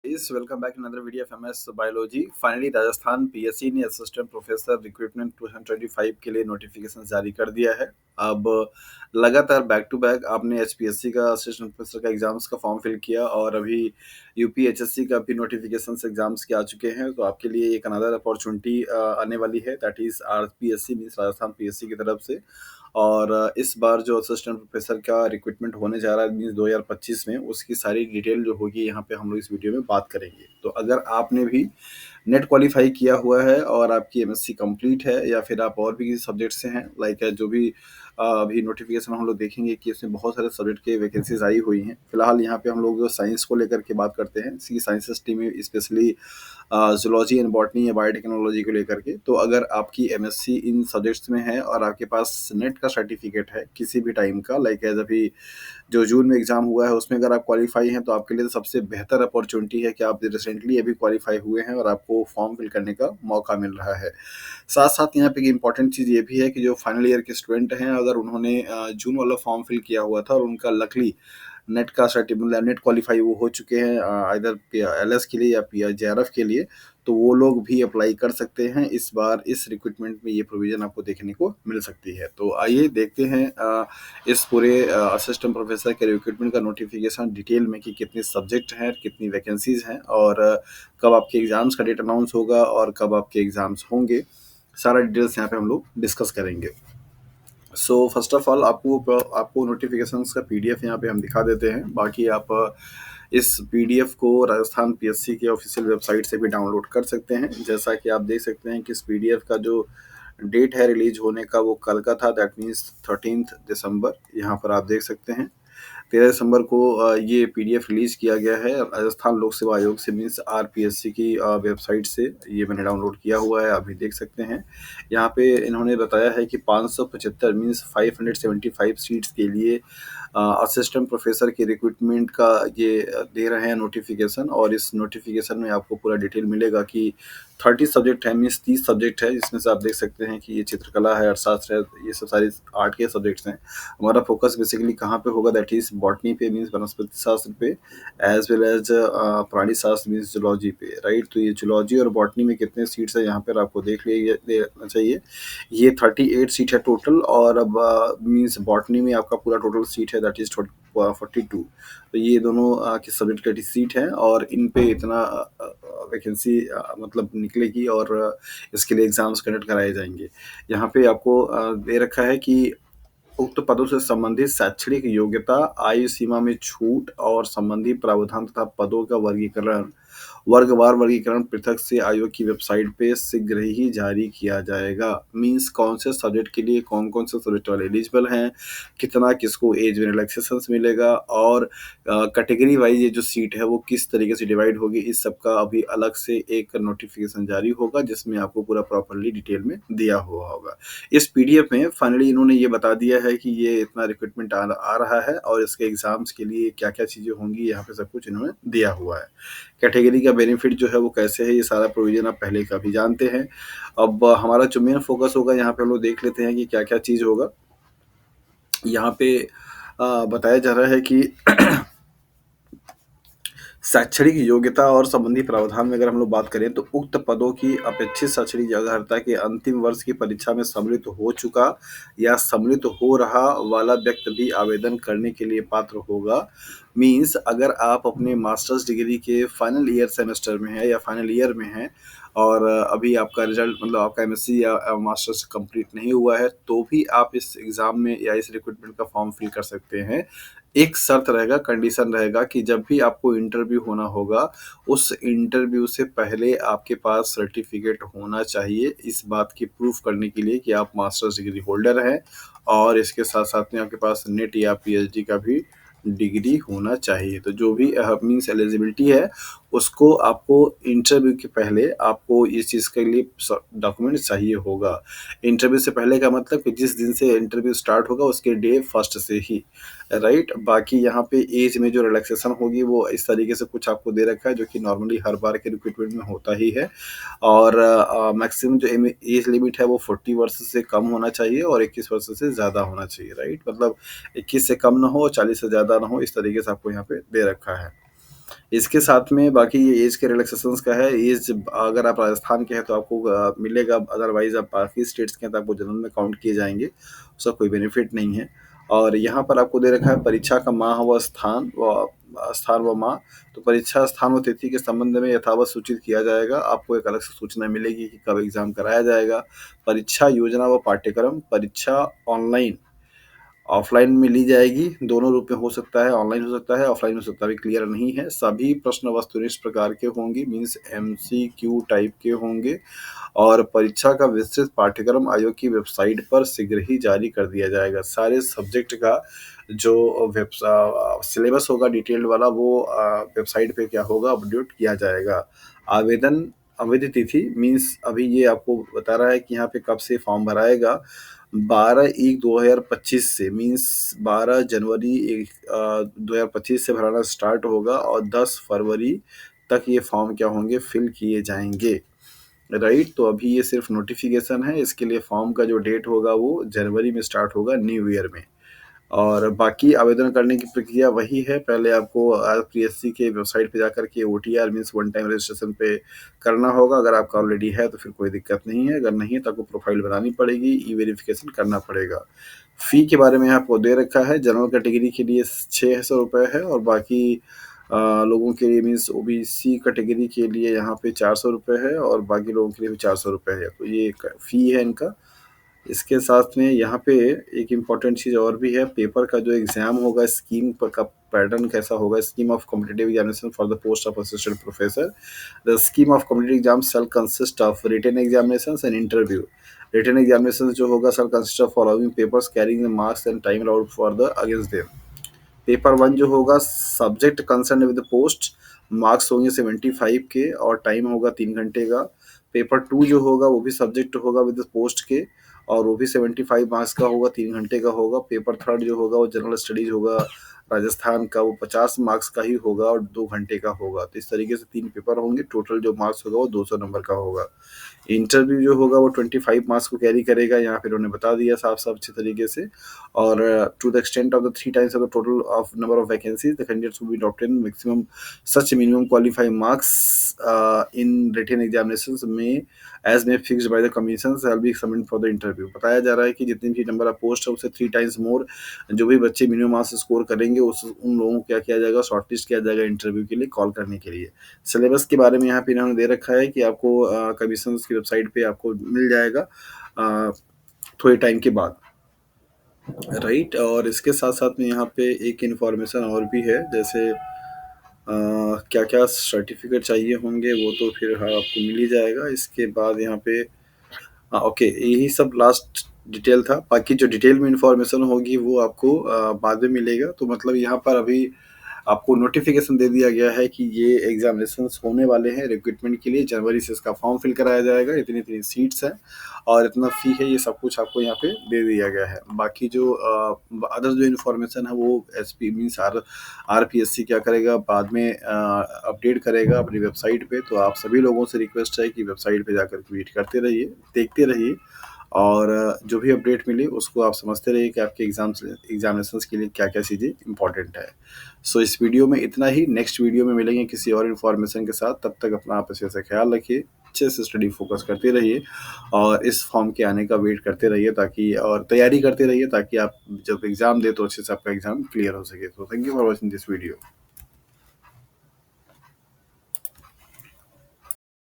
Please welcome back to another video of MS biology. Finally Rajasthan PSC ने assistant professor recruitment 2025 के लिए notification जारी कर दिया है। अब लगातार बैक टू बैक आपने एचपीएससी का असिस्टेंट प्रोफेसर का एग्जाम्स का फॉर्म फिल किया और अभी यूपीएचएससी का भी नोटिफिकेशन एग्जाम्स के आ चुके हैं, तो आपके लिए एक अनदर अपॉर्चुनिटी आने वाली है, that is RPSC means Rajasthan PSC की तरफ से। और इस बार जो असिस्टेंट प्रोफेसर का रिक्रूटमेंट होने जा रहा है मीन्स 2025 में, उसकी सारी डिटेल जो होगी यहाँ पे हम लोग इस वीडियो में बात करेंगे। तो अगर आपने भी नेट क्वालिफाई किया हुआ है और आपकी एमएससी कंप्लीट है या फिर आप और भी किसी सब्जेक्ट से हैं, लाइक जो भी अभी नोटिफिकेशन हम लोग देखेंगे कि इसमें बहुत सारे सब्जेक्ट के वैकेंसीज आई हुई हैं। फिलहाल यहाँ पे हम लोग साइंस को लेकर के बात करते हैं, सी साइंस स्ट्रीम में स्पेशली जूलॉजी एंड बॉटनी या बायोटेक्नोलॉजी को लेकर के। तो अगर आपकी एमएससी इन सब्जेक्ट्स में है और आपके पास नेट का सर्टिफिकेट है किसी भी टाइम का, लाइक एज अभी जो जून में एग्जाम हुआ है उसमें अगर आप क्वालिफाई हैं, तो आपके लिए तो सबसे बेहतर अपॉर्चुनिटी है कि आप रिसेंटली अभी क्वालिफाई हुए हैं और आपको फॉर्म फिल करने का मौका मिल रहा है। साथ साथ यहाँ पे एक इम्पॉर्टेंट चीज़ ये भी है कि जो फाइनल ईयर के स्टूडेंट हैं, अगर उन्होंने जून वाला फॉर्म फिल किया हुआ था और उनका लकली नेट का सर्टिफिकेट नेट क्वालिफाई वो हो चुके हैं आइदर एलएस के लिए या पी जेआरएफ के लिए, तो वो लोग भी अप्लाई कर सकते हैं। इस बार इस रिक्रूटमेंट में ये प्रोविजन आपको देखने को मिल सकती है। तो आइए देखते हैं इस पूरे असिस्टेंट प्रोफेसर के रिक्रूटमेंट का नोटिफिकेशन डिटेल में कि कितने सब्जेक्ट हैं, कितनी वैकेंसीज हैं और कब आपके एग्जाम्स का डेट अनाउंस होगा और कब आपके एग्जाम्स होंगे। सारा डिटेल्स यहाँ पे हम लोग डिस्कस करेंगे। सो फर्स्ट ऑफ ऑल आपको नोटिफिकेशंस का पीडीएफ यहाँ पे हम दिखा देते हैं। बाकी आप इस पीडीएफ को राजस्थान पीएससी के ऑफिशियल वेबसाइट से भी डाउनलोड कर सकते हैं। जैसा कि आप देख सकते हैं कि इस पीडीएफ का जो डेट है रिलीज होने का वो कल का था, दैट मीन्स 13 दिसंबर। यहाँ पर आप देख सकते हैं 13 दिसंबर को ये पीडीएफ रिलीज किया गया है राजस्थान लोक सेवा आयोग से, मीन्स आरपीएससी की वेबसाइट से। ये मैंने डाउनलोड किया हुआ है, अभी देख सकते हैं। यहाँ पे इन्होंने बताया है कि 575 मीन्स 575 सीट्स के लिए असिस्टेंट प्रोफेसर के रिक्रूटमेंट का ये दे रहे हैं नोटिफिकेशन। और इस नोटिफिकेशन में आपको पूरा डिटेल मिलेगा कि 30 सब्जेक्ट है, मीन्स 30 सब्जेक्ट है, जिसमें से आप देख सकते हैं कि ये चित्रकला है, अर्थशास्त्र है, ये सब सारी आर्ट के सब्जेक्ट्स हैं। हमारा फोकस बेसिकली कहाँ पे होगा, दैट इज बॉटनी पे मीन्स वनस्पति शास्त्र पे, एज वेल एज प्राणी शास्त्र मीन्स जूलॉजी पे, राइट। तो ये जूलॉजी और बॉटनी में कितने सीट्स है यहाँ पर आपको लेना चाहिए। ये 38 सीट है टोटल, और अब मीन्स बॉटनी में आपका पूरा टोटल सीट है दैट इज 42। तो ये दोनों किस सब्जेक्ट की सीट है और इन पे इतना वैकेंसी मतलब निकलेगी और इसके लिए एग्जाम्स कंडक्ट कराए जाएंगे। यहाँ पे आपको दे रखा है कि उक्त पदों से संबंधित शैक्षणिक योग्यता, आयु सीमा में छूट और संबंधी प्रावधान तथा पदों का वर्गवार वर्गीकरण पृथक से आयोग की वेबसाइट पे शीघ्र ही जारी किया जाएगा। मीन्स कौन से सब्जेक्ट के लिए कौन कौन से सब्जेक्ट वाले एलिजिबल हैं, कितना किसको एज में रिलैक्सेशन मिलेगा और कैटेगरी वाइज ये जो सीट है वो किस तरीके से डिवाइड होगी, इस सब का अभी अलग से एक नोटिफिकेशन जारी होगा जिसमें आपको पूरा प्रॉपरली डिटेल में दिया हुआ होगा। इस पीडीएफ में फाइनली इन्होंने ये बता दिया है कि ये इतना रिक्रूटमेंट आ रहा है और इसके एग्जाम्स के लिए क्या क्या चीज़ें होंगी, यहाँ पे सब कुछ इन्होंने दिया हुआ है। कैटेगरी का बेनिफिट जो है वो कैसे है, ये सारा प्रोविजन आप पहले का भी जानते हैं। अब हमारा जो मेन फोकस होगा यहाँ पे हम लोग देख लेते हैं कि क्या क्या चीज़ होगा। यहाँ पे बताया जा रहा है कि शैक्षणिक योग्यता और संबंधी प्रावधान में अगर हम लोग बात करें तो उक्त पदों की अपेक्षित शैक्षणिक अर्हता के अंतिम वर्ष की परीक्षा में सम्मिलित हो चुका या सम्मिलित हो रहा वाला व्यक्ति भी आवेदन करने के लिए पात्र होगा। मीन्स अगर आप अपने मास्टर्स डिग्री के फाइनल ईयर सेमेस्टर में है या फाइनल ईयर में हैं और अभी आपका रिजल्ट मतलब आपका एमएससी या मास्टर्स कंप्लीट नहीं हुआ है, तो भी आप इस एग्ज़ाम में या इस रिक्रूटमेंट का फॉर्म फिल कर सकते हैं। एक शर्त रहेगा, कंडीशन रहेगा कि जब भी आपको इंटरव्यू होना होगा, उस इंटरव्यू से पहले आपके पास सर्टिफिकेट होना चाहिए, इस बात की प्रूफ करने के लिए कि आप मास्टर्स डिग्री होल्डर हैं और इसके साथ साथ में आपके पास नेट या पीएचडी का भी डिग्री होना चाहिए। तो जो भी मीन्स एलिजिबिलिटी है उसको आपको इंटरव्यू के पहले आपको इस चीज़ के लिए डॉक्यूमेंट चाहिए होगा। इंटरव्यू से पहले का मतलब कि जिस दिन से इंटरव्यू स्टार्ट होगा उसके डे फर्स्ट से ही, राइट। बाकी यहाँ पे एज में जो रिलैक्सेशन होगी वो इस तरीके से कुछ आपको दे रखा है जो कि नॉर्मली हर बार के रिक्रूटमेंट में होता ही है। और मैक्सिमम जो एज लिमिट है वो 40 वर्ष से कम होना चाहिए और 21 वर्ष से ज़्यादा होना चाहिए, राइट। मतलब 21 से कम ना हो, 40 से ज़्यादा ना हो, इस तरीके से आपको यहाँ पे दे रखा है। इसके साथ में बाकी ये एज के रिलैक्सेशंस का है। एज अगर आप राजस्थान के हैं तो आपको मिलेगा, अदरवाइज़ आप बाकी स्टेट्स के हैं तो आपको जनरल में काउंट किए जाएँगे, उसका कोई बेनिफिट नहीं है। और यहाँ पर आपको दे रखा है परीक्षा का माह व स्थान व माह। तो परीक्षा स्थान व तिथि के संबंध में यथावत सूचित किया जाएगा। आपको एक अलग से सूचना मिलेगी कि कब एग्ज़ाम कराया जाएगा। परीक्षा योजना व पाठ्यक्रम, परीक्षा ऑनलाइन ऑफलाइन में ली जाएगी, दोनों रूप में हो सकता है, ऑनलाइन हो सकता है, ऑफलाइन हो सकता है, अभी क्लियर नहीं है। सभी प्रश्न वस्तुनिष्ठ प्रकार के होंगे, मीन्स एमसीक्यू टाइप के होंगे। और परीक्षा का विस्तृत पाठ्यक्रम आयोग की वेबसाइट पर शीघ्र ही जारी कर दिया जाएगा। सारे सब्जेक्ट का जो सिलेबस होगा डिटेल्ड वाला, वो वेबसाइट पे क्या होगा, अपडेट किया जाएगा। आवेदन तिथि मीन्स अभी ये आपको बता रहा है कि यहाँ पे कब से फॉर्म भराएगा। 12/1/2025 से, मीन्स 12 जनवरी 2025 से भराना स्टार्ट होगा और 10 फरवरी तक ये फॉर्म क्या होंगे, फिल किए जाएंगे। राइट, तो अभी ये सिर्फ नोटिफिकेशन है। इसके लिए फॉर्म का जो डेट होगा वो जनवरी में स्टार्ट होगा, न्यू ईयर में। और बाकी आवेदन करने की प्रक्रिया वही है। पहले आपको आरपीएससी के वेबसाइट पे जाकर के OTR means one time registration पे करना होगा। अगर आपका ऑलरेडी है तो फिर कोई दिक्कत नहीं है, अगर नहीं है तो आपको प्रोफाइल बनानी पड़ेगी, ई वेरिफिकेशन करना पड़ेगा। फ़ी के बारे में आपको दे रखा है। जनरल कैटेगरी के लिए 600 रुपये है और बाकी लोगों के लिए मीन्स ओबीसी कैटेगरी के लिए यहाँ पे 400 रुपये है और बाकी लोगों के लिए भी 400 रुपये है। तो ये फ़ी है इनका। इसके साथ में यहाँ पे एक इम्पॉर्टेंट चीज़ और भी है। पेपर का जो एग्ज़ाम होगा, स्कीम का पैटर्न कैसा होगा। Scheme of competitive examination for the post of assistant professor. The scheme of competitive exam shall consist of written examination and interview. Written examination जो होगा shall consist of following papers carrying the marks and time allowed for the against them. Paper one जो होगा subject concern with post, marks होंगे 75 के और time होगा 3 घंटे का। पेपर टू जो होगा वो भी सब्जेक्ट होगा विद पोस्ट के और वो भी 75 मार्क्स का होगा, 3 घंटे का होगा। पेपर थर्ड जो होगा वो जनरल स्टडीज होगा राजस्थान का, वो 50 मार्क्स का ही होगा और 2 घंटे का होगा। तो इस तरीके से 3 पेपर होंगे, टोटल जो मार्क्स होगा वो 200 नंबर का होगा। इंटरव्यू जो होगा वो 25 मार्क्स को कैरी करेगा, यहाँ पे उन्होंने बता दिया साफ साफ अच्छे तरीके से। और to the extent of the 3 times of the total of number of vacancies, the candidates will be obtain maximum such minimum qualifying marks in written examinations may fixed by the commission shall be submitted for the interview। बताया जा रहा है कि जितनी भी number of post है उससे 3 times मोर जो भी बच्चे मिनिमम मार्क्स स्कोर करेंगे उन लोगों को क्या किया जाएगा, शॉर्टलिस्ट किया जाएगा इंटरव्यू के लिए कॉल करने के लिए। सिलेबस के बारे में यहाँ पे इन्होंने दे रखा है कि आपको कमीशन की वेबसाइट पे आपको मिल जाएगा थोड़े टाइम के बाद। राइट, और इसके साथ साथ में यहाँ पे एक इन्फॉर्मेशन और भी है, जैसे क्या क्या सर्टिफिकेट चाहिए होंगे वो तो फिर हाँ आपको मिल ही जाएगा। इसके बाद यहाँ पे हाँ ओके, यही सब लास्ट डिटेल था। बाकी जो डिटेल में इन्फॉर्मेशन होगी वो आपको बाद में मिलेगा। तो मतलब यहाँ पर अभी आपको नोटिफिकेशन दे दिया गया है कि ये एग्जामिनेशंस होने वाले हैं रिक्रूटमेंट के लिए। जनवरी से इसका फॉर्म फिल कराया जाएगा, इतनी इतनी सीट्स हैं और इतना फ़ी है, ये सब कुछ आपको यहाँ पे दे दिया गया है। बाकी जो अदर जो इन्फॉर्मेशन है वो एसपी मीन्स आरपीएससी क्या करेगा, बाद में अपडेट करेगा अपनी वेबसाइट पे। तो आप सभी लोगों से रिक्वेस्ट है कि वेबसाइट पे जाकर वेट करते रहिए, देखते रहिए और जो भी अपडेट मिले उसको आप समझते रहिए कि आपके एग्जामिनेशंस के लिए क्या क्या चीज़ें इंपॉर्टेंट है। सो इस वीडियो में इतना ही। नेक्स्ट वीडियो में मिलेंगे किसी और इन्फॉर्मेशन के साथ। तब तक अपना आप अच्छे से ख्याल रखिए, अच्छे से स्टडी फोकस करते रहिए और इस फॉर्म के आने का वेट करते रहिए ताकि और तैयारी करते रहिए ताकि आप जब एग्ज़ाम दें तो अच्छे से आपका एग्ज़ाम क्लियर हो सके। तो thank you for watching this video.